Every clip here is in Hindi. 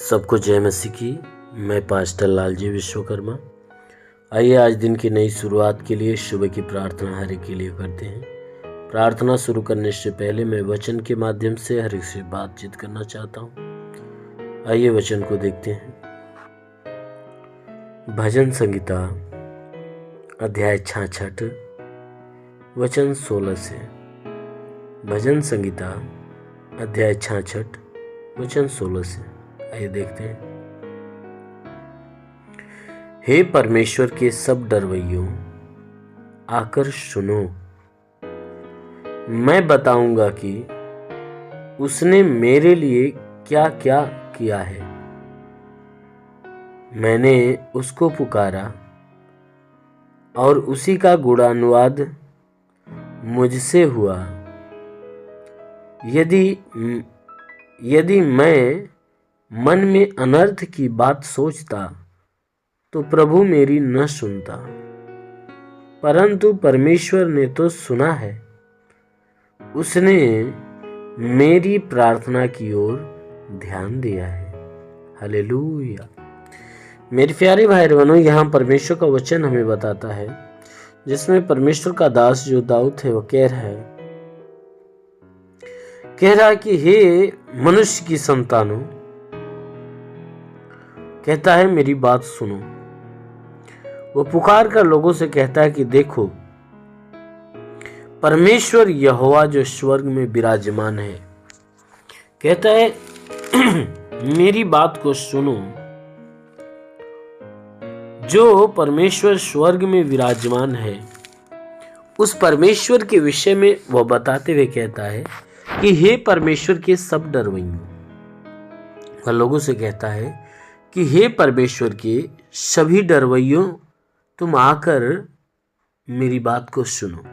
सबको जय मसीह की। मैं पास्टर लालजी विश्वकर्मा। आइए आज दिन की नई शुरुआत के लिए सुबह की प्रार्थना हर एक के लिए करते हैं। प्रार्थना शुरू करने से पहले मैं वचन के माध्यम से हर एक से बातचीत करना चाहता हूँ। आइए वचन को देखते हैं। भजन संहिता अध्याय 66 वचन 16 से। भजन संहिता अध्याय 66 वचन 16 से। आइए देखते हैं। हे परमेश्वर के सब डरवैयों, आकर सुनो। मैं बताऊंगा कि उसने मेरे लिए क्या क्या किया है। मैंने उसको पुकारा और उसी का गुणानुवाद मुझसे हुआ। यदि मैं मन में अनर्थ की बात सोचता तो प्रभु मेरी न सुनता, परंतु परमेश्वर ने तो सुना है। उसने मेरी प्रार्थना की ओर ध्यान दिया है। हालेलुया। मेरे प्यारे भाई बहनों, यहाँ परमेश्वर का वचन हमें बताता है, जिसमें परमेश्वर का दास जो दाऊद है वो कह रहा है कि हे मनुष्य की संतानों, कहता है मेरी बात सुनो। वो पुकार कर लोगों से कहता है कि देखो, परमेश्वर यहोवा जो स्वर्ग में विराजमान है, कहता है मेरी बात को सुनो। जो परमेश्वर स्वर्ग में विराजमान है, उस परमेश्वर के विषय में वह बताते हुए कहता है कि हे परमेश्वर के सब डरवैयों। वह लोगों से कहता है कि हे परमेश्वर के सभी डरवैयों, तुम आकर मेरी बात को सुनो।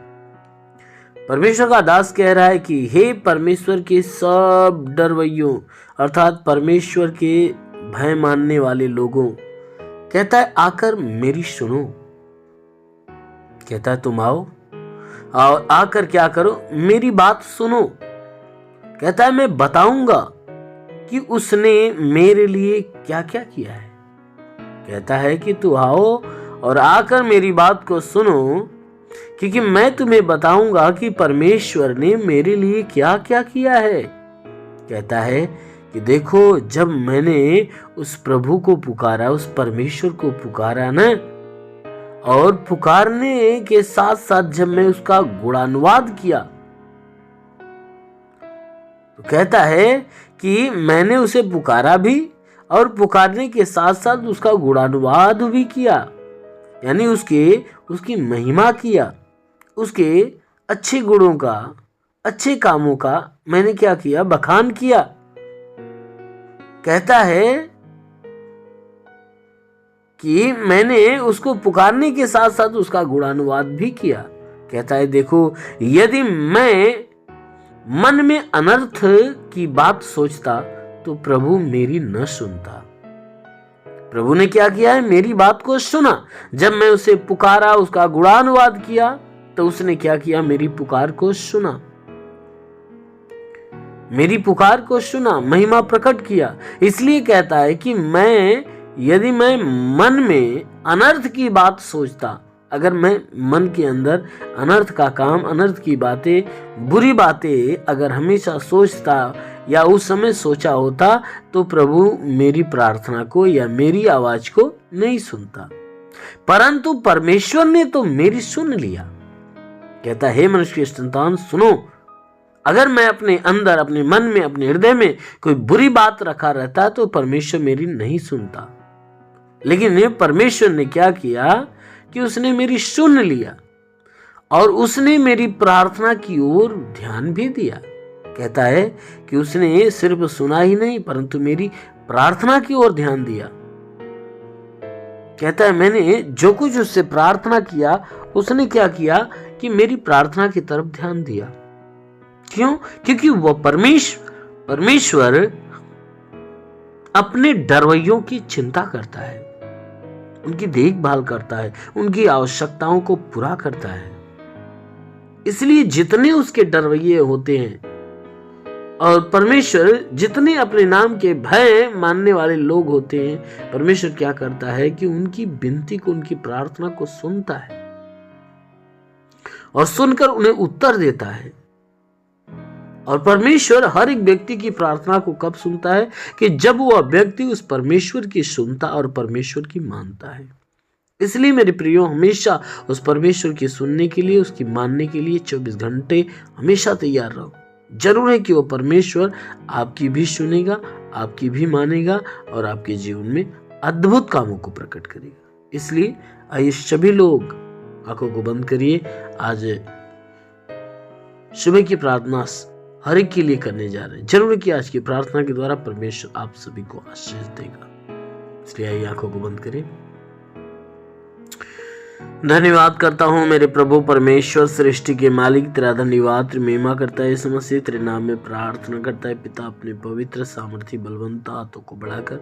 परमेश्वर का दास कह रहा है कि हे परमेश्वर के सब डरवैयों, अर्थात परमेश्वर के भय मानने वाले लोगों, कहता है आकर मेरी सुनो। कहता है तुम आओ और आकर क्या करो, मेरी बात सुनो। कहता है मैं बताऊंगा कि उसने मेरे लिए क्या क्या किया है। कहता है कि तू आओ और आकर मेरी बात को सुनो, क्योंकि मैं तुम्हें बताऊंगा कि परमेश्वर ने मेरे लिए क्या क्या किया है। कहता है कि देखो, जब मैंने उस प्रभु को पुकारा, उस परमेश्वर को पुकारा ना, और पुकारने के साथ साथ जब मैं उसका गुणानुवाद किया, तो कहता है कि मैंने उसे पुकारा भी और पुकारने के साथ साथ उसका गुणानुवाद भी किया, यानी उसकी महिमा किया, उसके अच्छे गुणों का, अच्छे कामों का मैंने क्या किया, बखान किया। कहता है कि मैंने उसको पुकारने के साथ साथ उसका गुणानुवाद भी किया। कहता है देखो, यदि मैं मन में अनर्थ की बात सोचता तो प्रभु मेरी न सुनता। प्रभु ने क्या किया है, मेरी बात को सुना। जब मैं उसे पुकारा, उसका गुणानुवाद किया, तो उसने क्या किया, मेरी पुकार को सुना, मेरी पुकार को सुना, महिमा प्रकट किया। इसलिए कहता है कि यदि मैं मन में अनर्थ की बात सोचता, अगर मैं मन के अंदर अनर्थ का काम, अनर्थ की बातें, बुरी बातें अगर हमेशा सोचता या उस समय सोचा होता, तो प्रभु मेरी प्रार्थना को या मेरी आवाज को नहीं सुनता। परंतु परमेश्वर ने तो मेरी सुन लिया। कहता है हे मनुष्य के संतान, सुनो। अगर मैं अपने अंदर, अपने मन में, अपने हृदय में कोई बुरी बात रखा रहता तो परमेश्वर मेरी नहीं सुनता। लेकिन परमेश्वर ने क्या किया कि उसने मेरी सुन लिया और उसने मेरी प्रार्थना की ओर ध्यान भी दिया। कहता है कि उसने सिर्फ सुना ही नहीं, परंतु मेरी प्रार्थना की ओर ध्यान दिया। कहता है मैंने जो कुछ उससे प्रार्थना किया, उसने क्या किया कि मेरी प्रार्थना की तरफ ध्यान दिया। क्यों? क्योंकि वह परमेश्वर अपने डरवैयों की चिंता करता है, उनकी देखभाल करता है, उनकी आवश्यकताओं को पूरा करता है। इसलिए जितने उसके डरवैये होते हैं, और परमेश्वर जितने अपने नाम के भय मानने वाले लोग होते हैं, परमेश्वर क्या करता है कि उनकी विनती को, उनकी प्रार्थना को सुनता है और सुनकर उन्हें उत्तर देता है। और परमेश्वर हर एक व्यक्ति की प्रार्थना को कब सुनता है? कि जब वह व्यक्ति उस परमेश्वर की सुनता और परमेश्वर की मानता है। इसलिए मेरे प्रियो, हमेशा उस परमेश्वर की सुनने के लिए, उसकी मानने के लिए 24 घंटे हमेशा तैयार रहो। जरूर है कि वो परमेश्वर आपकी भी सुनेगा, आपकी भी मानेगा और आपके जीवन में अद्भुत कामों को प्रकट करेगा। इसलिए आइए सभी लोग आंखों को बंद करिए। आज सुबह की प्रार्थना हर एक के लिए करने जा रहे हैं। जरूर है कि आज की प्रार्थना के द्वारा परमेश्वर आप सभी को आशीष देगा। इसलिए आइए आंखों को बंद करें। धन्यवाद करता हूँ मेरे प्रभु परमेश्वर, सृष्टि के मालिक, तेरा धन्यवाद, तेरी महिमा करता है इस समस्या, तेरे नाम में प्रार्थना करता है पिता, अपने पवित्र सामर्थी बलवंत हाथों को बढ़ाकर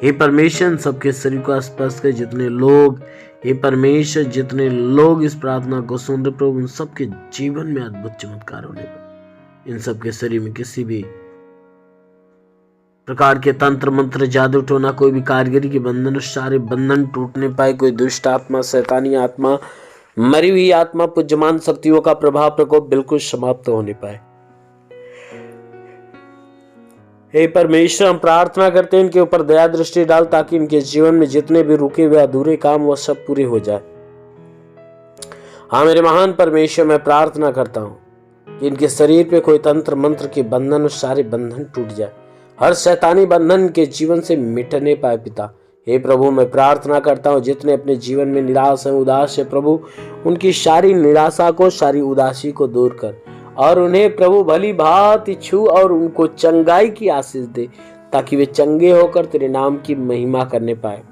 हे परमेश्वर सबके शरीर को स्पर्श कर, जितने लोग हे परमेश्वर जितने लोग इस प्रार्थना को सुन रहे प्रभु, उन सबके जीवन में अद्भुत चमत्कार होने पर, इन सबके शरीर में किसी भी प्रकार के तंत्र मंत्र, जादू टोना, कोई भी कारीगरी के बंधन, सारे बंधन टूटने पाए। कोई दुष्ट आत्मा, शैतानी आत्मा, मरी हुई आत्मा, पूज्यमान शक्तियों का प्रभाव प्रकोप बिल्कुल समाप्त होने पाए। हे परमेश्वर हम प्रार्थना करते हैं इनके ऊपर दया दृष्टि डाल, ताकि इनके जीवन में जितने भी रुके हुए अधूरे काम वो सब पूरे हो जाए। हाँ मेरे महान परमेश्वर, मैं प्रार्थना करता हूँ कि इनके शरीर पे कोई तंत्र मंत्र के बंधन, सारे बंधन टूट जाए, हर शैतानी बंधन के जीवन से मिटने पाए पिता। हे प्रभु मैं प्रार्थना करता हूँ जितने अपने जीवन में निराश है, उदास है प्रभु, उनकी सारी निराशा को, सारी उदासी को दूर कर और उन्हें प्रभु भली भांति छू और उनको चंगाई की आशीष दे, ताकि वे चंगे होकर तेरे नाम की महिमा करने पाए।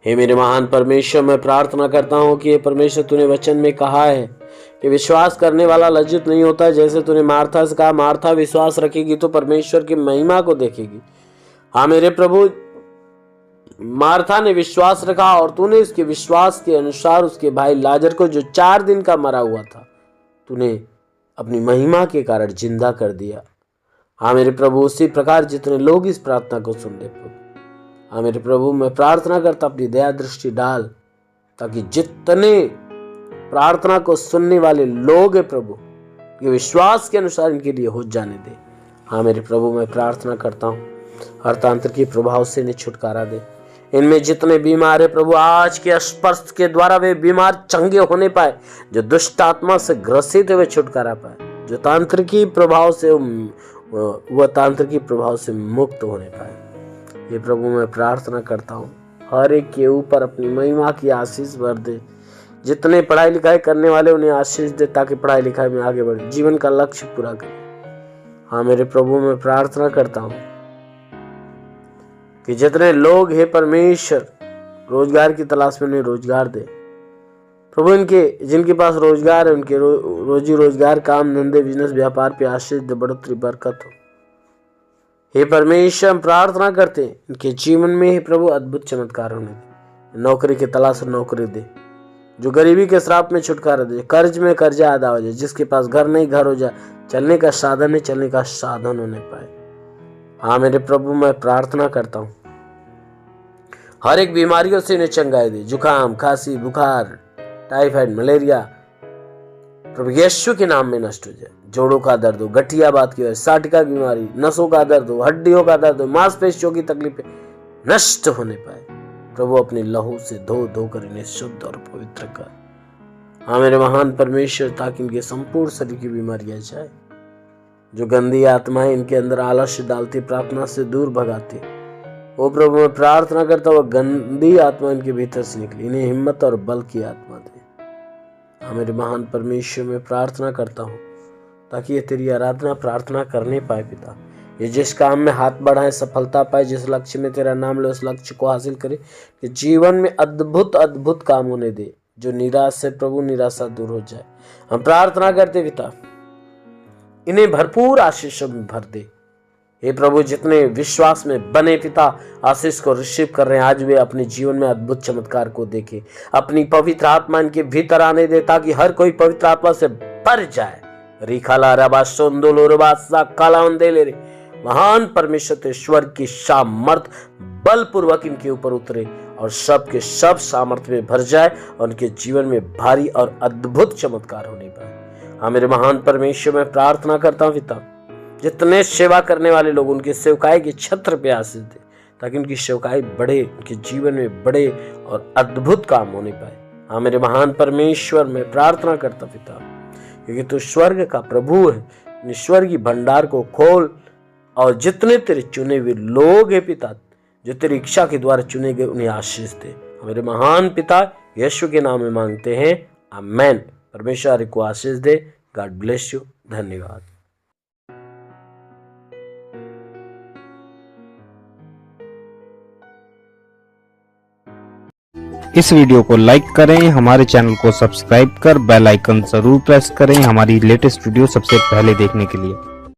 हे मेरे महान परमेश्वर, मैं प्रार्थना करता हूँ कि हे परमेश्वर तूने वचन में कहा है कि विश्वास करने वाला लज्जित नहीं होता। जैसे तूने मार्था से कहा, मार्था विश्वास रखेगी तो परमेश्वर की महिमा को देखेगी। हाँ मेरे प्रभु, मार्था ने विश्वास रखा और तूने उसके विश्वास के अनुसार उसके भाई लाजर को, जो 4 दिन का मरा हुआ था, तूने अपनी महिमा के कारण जिंदा कर दिया। हाँ मेरे प्रभु, उसी प्रकार जितने लोग इस प्रार्थना को सुन ले प्रभु, हाँ मेरे प्रभु मैं प्रार्थना करता अपनी दया दृष्टि डाल, ताकि जितने प्रार्थना को सुनने वाले लोग है प्रभु, ये विश्वास के अनुसार इनके लिए हो जाने दे। हाँ मेरे प्रभु मैं प्रार्थना करता हूँ हर तंत्र के प्रभाव से इन्हें छुटकारा दे। इनमें जितने बीमार है प्रभु, आज के स्पर्श के द्वारा वे बीमार चंगे होने पाए, जो दुष्ट आत्मा से ग्रसित हुए छुटकारा पाए, जो तांत्रिकी प्रभाव से वह तांत्रिकी प्रभाव से मुक्त होने पाए। ये प्रभु मैं प्रार्थना करता हूँ हर एक के ऊपर अपनी महिमा की आशीष भर दे। जितने पढ़ाई लिखाई करने वाले उन्हें आशीष दे, ताकि पढ़ाई लिखाई में आगे बढ़े, जीवन का लक्ष्य पूरा करे। हाँ मेरे प्रभु मैं प्रार्थना करता हूँ कि जितने लोग हे परमेश्वर रोजगार की तलाश में उन्हें रोजगार दे प्रभु, इनके जिनके पास रोजगार है उनके रोजी रोजगार, काम धंधे, बिजनेस, व्यापार पे आशीष दे, बढ़ोतरी बरकत हो। हे परमेश्वर हम प्रार्थना करते हैं इनके जीवन में हे प्रभु अद्भुत चमत्कार होने दे। नौकरी की तलाश नौकरी दे, जो गरीबी के श्राप में छुटकारा दे, कर्ज में कर्जा अदा हो जाए, जिसके पास घर नहीं घर हो जाए, चलने का साधन है चलने का साधन होने पाए। हाँ मेरे प्रभु मैं प्रार्थना करता हूँ हर एक बीमारियों से इन्हें चंगाई दे, जुकाम, खांसी, बुखार, टाइफाइड, मलेरिया प्रभु यीशु के नाम में नष्ट हो जाए। जोड़ों का दर्द हो, गठिया बात की हो, साटिका की बीमारी, नसों का दर्द हो, हड्डियों का दर्द हो, मांसपेशियों की तकलीफें नष्ट होने पाए प्रभु, अपने लहू से धो धोकर इन्हें शुद्ध और पवित्र कर। हाँ मेरे महान परमेश्वर, ताकि इनके संपूर्ण शरीर की बीमारियां जाए। जो गंदी आत्माएं इनके अंदर आलस्य डालती, प्रार्थना से दूर भगाती, वो प्रभु मैं प्रार्थना करता हूँ गंदी आत्मा इनके भीतर से निकली, इन्हें हिम्मत और बल की आत्मा दे। हाँ मेरे महान परमेश्वर मैं प्रार्थना करता हूँ ताकि ये तेरी आराधना प्रार्थना करने पाए पिता। ये जिस काम में हाथ बढ़ाए सफलता पाए, जिस लक्ष्य में तेरा नाम ले उस लक्ष्य को हासिल करे, कि जीवन में अद्भुत अद्भुत काम होने दे। जो निराश है प्रभु, निराशा दूर हो जाए। हम प्रार्थना करते पिता इन्हें भरपूर आशीषों में भर दे। हे प्रभु जितने विश्वास में बने पिता आशीष को रिसीव कर रहे हैं, आज वे अपने जीवन में अद्भुत चमत्कार को देखे। अपनी पवित्र आत्मा इनके भीतर आने दे, ताकि हर कोई पवित्र आत्मा से भर जाए, महान परमेश्वर स्वर्ग की सामर्थ बलपूर्वक इनके ऊपर उतरे और सब के सब सामर्थ्य में भर जाए और उनके जीवन में भारी और अद्भुत चमत्कार होने पाए। हाँ मेरे महान परमेश्वर, मैं प्रार्थना करता हूँ पिता, जितने सेवा करने वाले लोग उनके सेवकाई के छत्र पे आशीष दे, ताकि उनकी सेवकाई बढ़े, उनके जीवन में बढ़े और अद्भुत काम होने पाए। हाँ मेरे महान परमेश्वर, मैं प्रार्थना करता पिता, क्योंकि तू स्वर्ग का प्रभु है, स्वर्गीय भंडार को खोल और जितने तेरे चुने हुए लोग हैं पिता, जो तेरी इच्छा के द्वारा चुने गए, उन्हें आशीष दे। मेरे महान पिता यीशु के नाम में मांगते हैं, आमेन। परमेश्वर को आशीष दे। God bless you. धन्यवाद। इस वीडियो को लाइक करें, हमारे चैनल को सब्सक्राइब कर बेल आइकन जरूर प्रेस करें हमारी लेटेस्ट वीडियो सबसे पहले देखने के लिए।